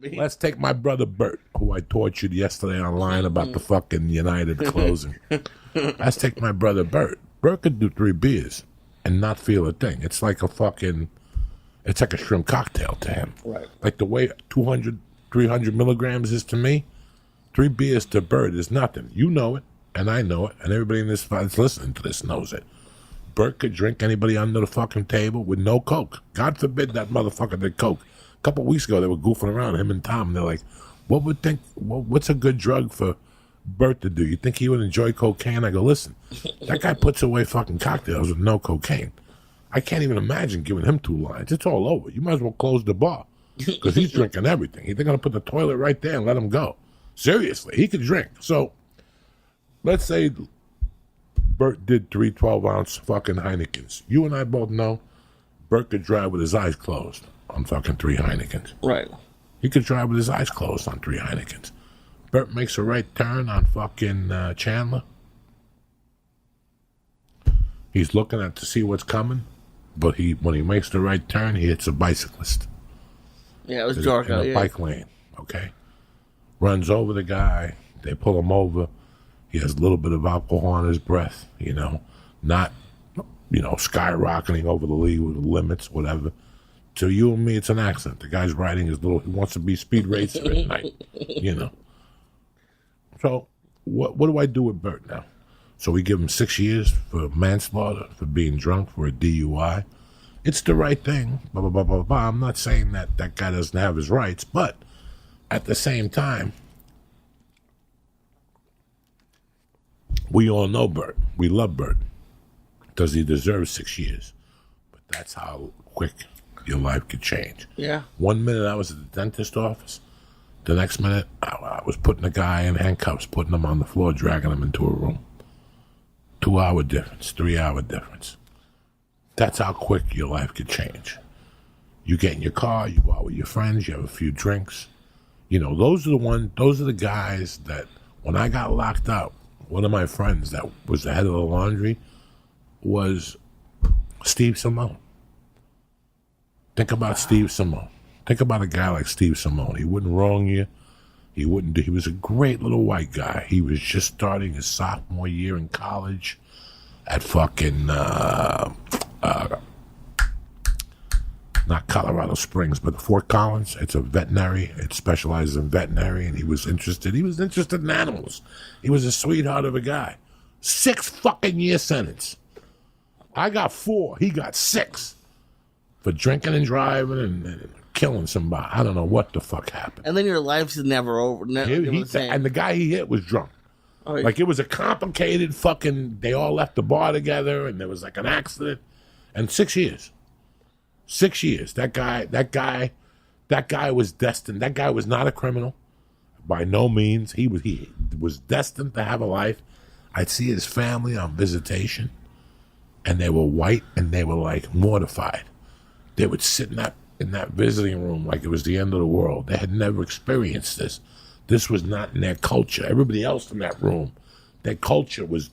Let's take my brother Bert, who I tortured yesterday online about the fucking United closing. Let's take my brother Bert. Bert could do 3 beers and not feel a thing. It's like it's like a shrimp cocktail to him. Right. Like the way 200, 300 milligrams is to me, 3 beers to Bert is nothing. You know it, and I know it, and everybody in this that's listening to this knows it. Bert could drink anybody under the fucking table with no Coke. God forbid that motherfucker did Coke. A couple of weeks ago, they were goofing around, him and Tom, and they're like, what's a good drug for Bert to do? You think he would enjoy cocaine? I go, listen, that guy puts away fucking cocktails with no cocaine. I can't even imagine giving him 2 lines. It's all over. You might as well close the bar because he's drinking everything. They're going to put the toilet right there and let him go. Seriously, he could drink. So let's say Bert did 3 12-ounce fucking Heinekens. You and I both know Bert could drive with his eyes closed on fucking 3 Heinekens. Right. He could drive with his eyes closed on 3 Heinekens. Bert makes a right turn on fucking Chandler. He's looking to see what's coming, but when he makes the right turn, he hits a bicyclist. Yeah, it was dark out. In a bike lane, okay? Runs over the guy. They pull him over. He has a little bit of alcohol on his breath, not, skyrocketing over the limits, whatever. To you and me, it's an accident. The guy's riding his he wants to be speed racer at night, So what do I do with Bert now? So we give him 6 years for manslaughter, for being drunk, for a DUI. It's the right thing, blah, blah, blah, blah, blah. I'm not saying that guy doesn't have his rights, but at the same time, we all know Bert. We love Bert. Does he deserve 6 years? But that's how quick your life could change. Yeah. 1 minute I was at the dentist office. The next minute I was putting a guy in handcuffs, putting him on the floor, dragging him into a room. 2-hour difference, 3-hour difference. That's how quick your life could change. You get in your car, you go out with your friends, you have a few drinks. Those are the guys that when I got locked up, one of my friends that was the head of the laundry was Steve Simone. Think about Steve Simone. Think about a guy like Steve Simone. He wouldn't wrong you. He was a great little white guy. He was just starting his sophomore year in college at fucking, not Colorado Springs, but Fort Collins. It's a veterinary. It specializes in veterinary, and he was interested in animals. He was a sweetheart of a guy. 6 fucking year sentence. I got 4. He got 6 for drinking and driving and killing somebody. I don't know what the fuck happened. And then your life's never over. And the guy he hit was drunk. Oh, yeah. Like it was a complicated fucking. They all left the bar together, and there was like an accident. And 6 years. 6 years. That guy was destined. That guy was not a criminal, by no means. He was destined to have a life. I'd see his family on visitation, and they were white, and they were like mortified. They would sit in that visiting room like it was the end of the world. They had never experienced this. This was not in their culture. Everybody else in that room, their culture was,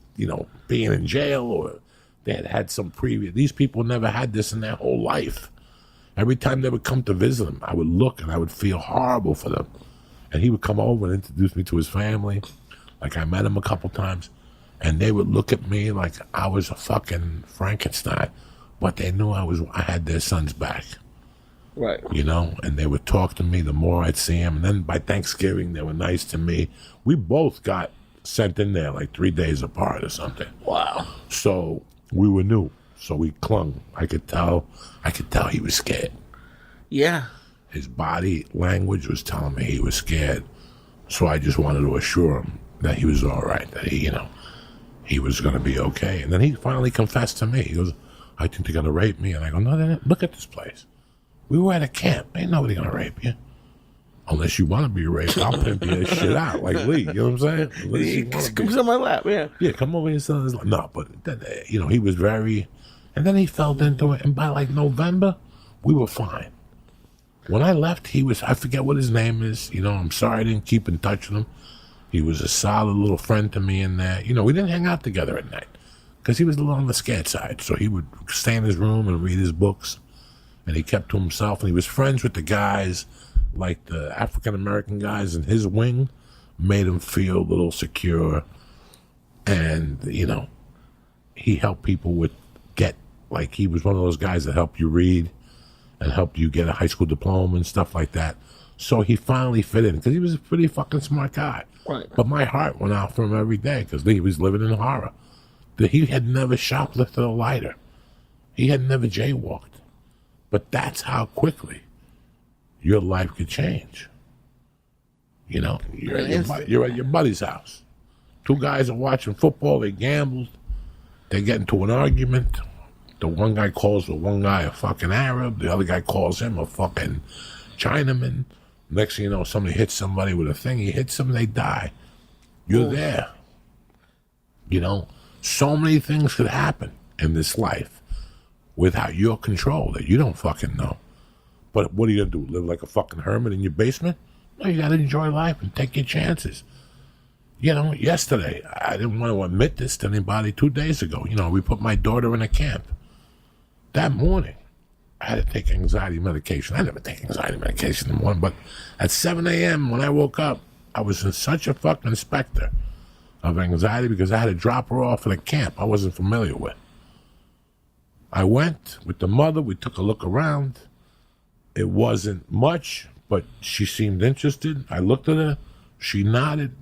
being in jail, or they had some previous. These people never had this in their whole life. Every time they would come to visit him, I would look and I would feel horrible for them. And he would come over and introduce me to his family. Like I met him a couple times. And they would look at me like I was a fucking Frankenstein. But they knew I had their son's back. Right. And they would talk to me the more I'd see him. And then by Thanksgiving, they were nice to me. We both got sent in there like 3 days apart or something. Wow. So we were new. So we clung. I could tell he was scared. Yeah. His body language was telling me he was scared. So I just wanted to assure him that he was all right, that he was going to be okay. And then he finally confessed to me. He goes, I think they're going to rape me. And I go, no, they're not. Look at this place. We were at a camp. Ain't nobody going to rape you. Unless you want to be raped, I'll pimp your shit out like Lee. You know what I'm saying? Comes on my lap, yeah. Yeah, come over here and sit on his lap. No, but, he was very... And then he fell into it. And by like November, we were fine. When I left, I forget what his name is. I'm sorry I didn't keep in touch with him. He was a solid little friend to me in there. We didn't hang out together at night because he was a little on the scared side. So he would stay in his room and read his books. And he kept to himself. And he was friends with the guys like the African American guys in his wing made him feel a little secure. And, you know, he helped people he was one of those guys that helped you read and helped you get a high school diploma and stuff like that. So he finally fit in because he was a pretty fucking smart guy. Right. But my heart went out for him every day because he was living in horror. He had never shoplifted a lighter. He had never jaywalked. But that's how quickly your life could change. You know, you're at your buddy's house. Two guys are watching football. They gambled. They get into an argument. The one guy calls the one guy a fucking Arab. The other guy calls him a fucking Chinaman. Next thing you know, somebody hits somebody with a thing. He hits them, they die. You're there. You know, so many things could happen in this life without your control that you don't fucking know. But what are you going to do? Live like a fucking hermit in your basement? No, you got to enjoy life and take your chances. You know, yesterday, I didn't want to admit this to anybody 2 days ago. You know, we put my daughter in a camp. That morning, I had to take anxiety medication. I never take anxiety medication in the morning, but at 7 a.m. when I woke up, I was in such a fucking specter of anxiety because I had to drop her off at a camp I wasn't familiar with. I went with the mother. We took a look around. It wasn't much, but she seemed interested. I looked at her. She nodded,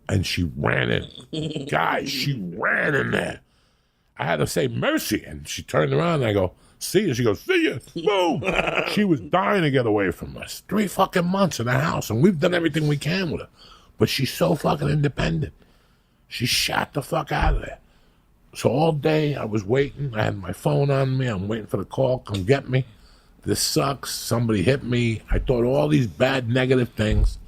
and she ran in. Guys, she ran in there. I had to say, mercy. And she turned around, and I go, see you. She goes, see you. Boom. She was dying to get away from us. 3 fucking months in the house, and we've done everything we can with her. But she's so fucking independent. She shot the fuck out of there. So all day, I was waiting. I had my phone on me. I'm waiting for the call. Come get me. This sucks. Somebody hit me. I thought all these bad, negative things.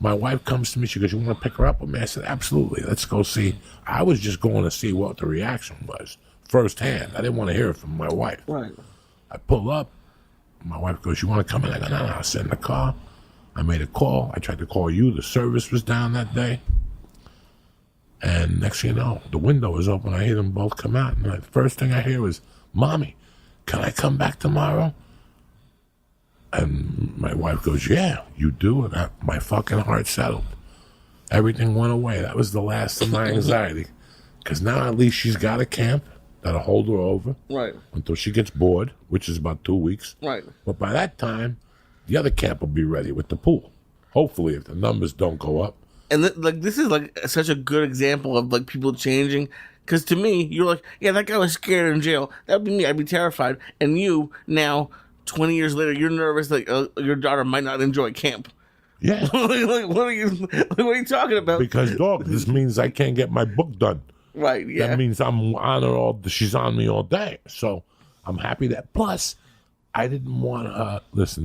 My wife comes to me. She goes, you want to pick her up with me? I said, absolutely. Let's go see. I was just going to see what the reaction was firsthand. I didn't want to hear it from my wife. Right. I pull up. My wife goes, you want to come in? I go, no. I sit in the car. I made a call. I tried to call you. The service was down that day. And next thing you know, the window was open. I hear them both come out. And the first thing I hear is, Mommy, can I come back tomorrow? And my wife goes, yeah, you do. And my fucking heart settled. Everything went away. That was the last of my anxiety. Because now at least she's got a camp that'll hold her over. Right. Until she gets bored, which is about 2 weeks. Right. But by that time, the other camp will be ready with the pool. Hopefully, if the numbers don't go up. And this is like such a good example of like people changing. Because to me, you're like, yeah, that guy was scared in jail. That would be me. I'd be terrified. And you now, 20 years later, you're nervous that your daughter might not enjoy camp. Yeah. What are you talking about? Because, dog, this means I can't get my book done. Right, yeah. That means I'm on her she's on me all day. So I'm happy that. Plus, I didn't want her. Listen,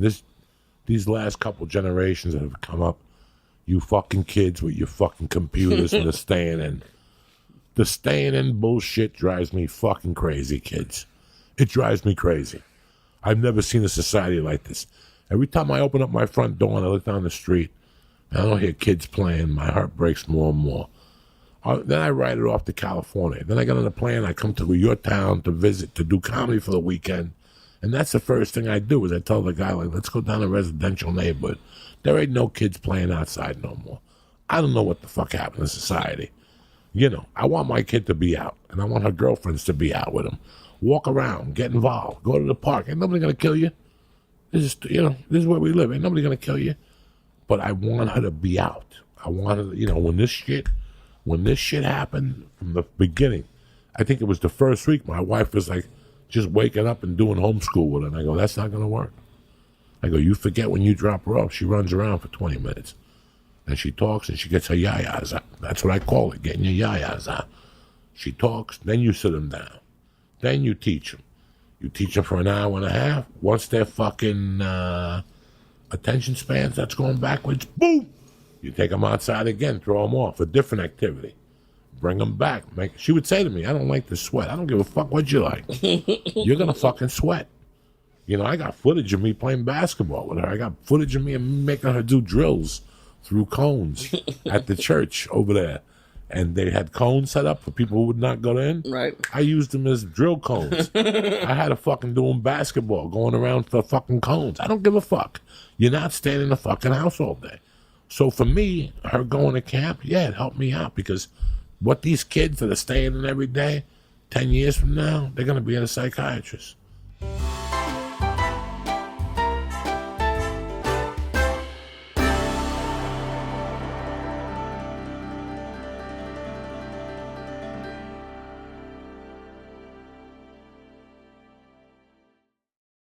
these last couple generations that have come up, you fucking kids with your fucking computers and the staying in. The staying in bullshit drives me fucking crazy, kids. It drives me crazy. I've never seen a society like this. Every time I open up my front door and I look down the street, and I don't hear kids playing, my heart breaks more and more. Then I ride it off to California. Then I get on a plane, I come to your town to visit, to do comedy for the weekend. And that's the first thing I do is I tell the guy, like, let's go down to a residential neighborhood. There ain't no kids playing outside no more. I don't know what the fuck happened to society. You know, I want my kid to be out, and I want her girlfriends to be out with him. Walk around, get involved, go to the park. Ain't nobody gonna kill you. This is where we live. Ain't nobody gonna kill you. But I want her to be out. I want her to, when this shit happened from the beginning, I think it was the first week, my wife was like just waking up and doing homeschool with her. And I go, that's not gonna work. I go, you forget when you drop her off, she runs around for 20 minutes. And she talks and she gets her yayas out. That's what I call it, getting your yayas out. She talks, then you sit them down. Then you teach them. You teach them for an hour and a half. Once their fucking attention spans that's going backwards, boom! You take them outside again, throw them off, a different activity. Bring them back. She would say to me, I don't like to sweat. I don't give a fuck what you like. You're going to fucking sweat. I got footage of me playing basketball with her. I got footage of me making her do drills through cones at the church over there. and they had cones set up for people who would not go in. Right. I used them as drill cones. I had a fucking doing basketball, going around for fucking cones. I don't give a fuck. You're not staying in the fucking house all day. So for me, her going to camp, yeah, it helped me out because what these kids that are staying in every day, 10 years from now, they're going to be at a psychiatrist.